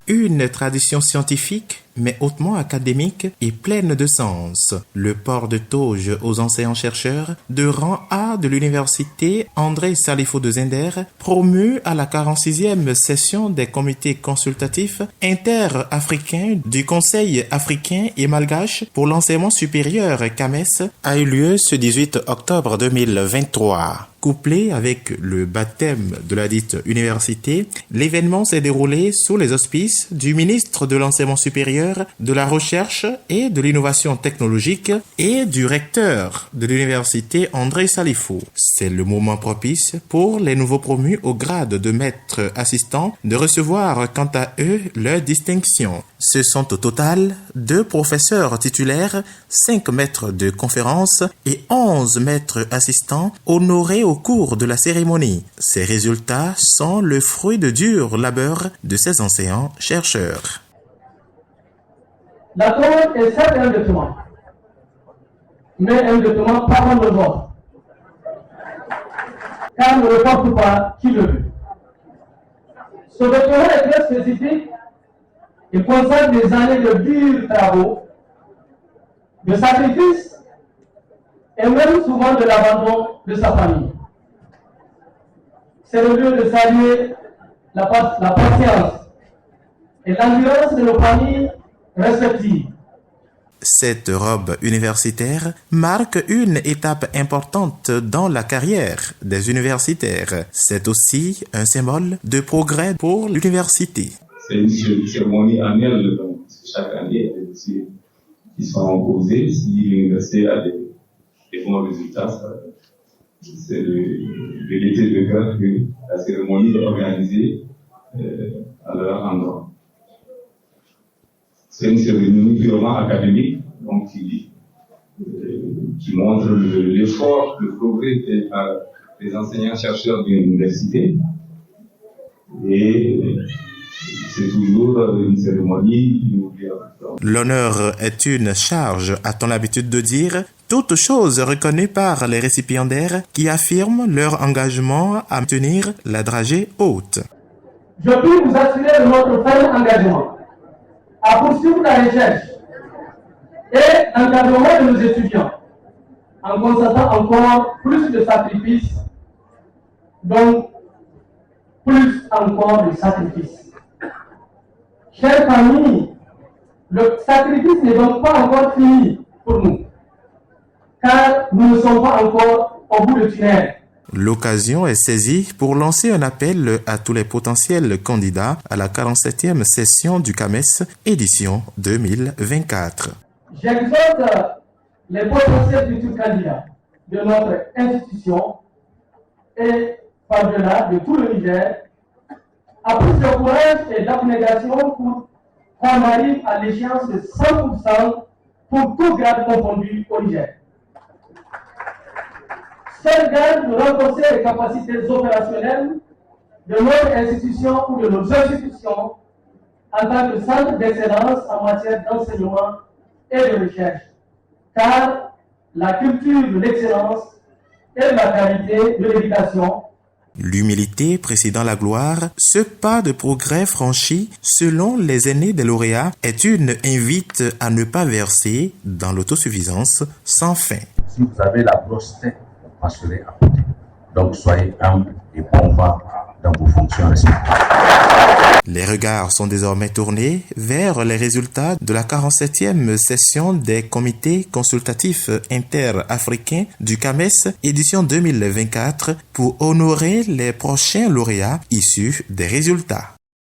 Une tradition scientifique, mais hautement académique et pleine de sens. Le port de toge aux enseignants-chercheurs de rang A de l'université André Salifou de Zinder, promu à la 46e session des comités consultatifs inter-africains du Conseil africain et malgache pour l'enseignement supérieur CAMES, a eu lieu ce 18 octobre 2023. Couplé avec le baptême de la dite université, l'événement s'est déroulé sous les auspices du ministre de l'Enseignement supérieur, de la Recherche et de l'Innovation technologique et du recteur de l'université André Salifou. C'est le moment propice pour les nouveaux promus au grade de maître assistant de recevoir quant à eux leur distinction. Ce sont au total 2 professeurs titulaires, 5 maîtres de conférences et 11 maîtres assistants honorés au cours de la cérémonie. Ces résultats sont le fruit de dur labeur de ces enseignants-chercheurs. La Cour est certes un document, mais un document par le vote. Car ne reporte pas qui le veut. Ce document est très spécifique. Il concerne des années de durs travaux, de sacrifices et même souvent de l'abandon de sa famille. C'est le lieu de saluer la patience et l'endurance de nos familles respectives. Cette robe universitaire marque une étape importante dans la carrière des universitaires. C'est aussi un symbole de progrès pour l'université. C'est une cérémonie annuelle, donc chaque année, il y a des dossiers qui sont posés. Si l'université a des bons résultats, c'est de l'été de cœur que la cérémonie est organisée à leur endroit. C'est une cérémonie purement académique, donc qui montre l'effort, le progrès des enseignants-chercheurs de l'université. Et c'est toujours une cérémonie inoubliable. L'honneur est une charge, a-t-on l'habitude de dire, toute chose reconnue par les récipiendaires qui affirment leur engagement à maintenir la dragée haute. Je puis vous assurer de notre ferme engagement à poursuivre la recherche et l'encadrement de nos étudiants en constatant encore plus de sacrifices, donc plus encore de sacrifices. Chers familles, le sacrifice n'est donc pas encore fini pour nous, car nous ne sommes pas encore au bout du tunnel. L'occasion est saisie pour lancer un appel à tous les potentiels candidats à la 47e session du CAMES, édition 2024. J'exhorte les potentiels futurs candidats de notre institution et par-delà de tout le Niger à plus de courage et d'abnégation pour qu'on arrive à l'échéance de 100% pour tout grade confondu au Niger. Seul garde de renforcer les capacités opérationnelles de notre institution ou de nos institutions en tant que centre d'excellence en matière d'enseignement et de recherche. Car la culture de l'excellence et de la qualité de l'éducation. L'humilité précédant la gloire, ce pas de progrès franchi selon les aînés des lauréats est une invite à ne pas verser dans l'autosuffisance sans fin. Si vous avez la brosse tête, vous passerez à côté. Donc soyez humble et bon vent dans vos fonctions respectives. Les regards sont désormais tournés vers les résultats de la 47e session des comités consultatifs inter-africains du CAMES édition 2024 pour honorer les prochains lauréats issus des résultats.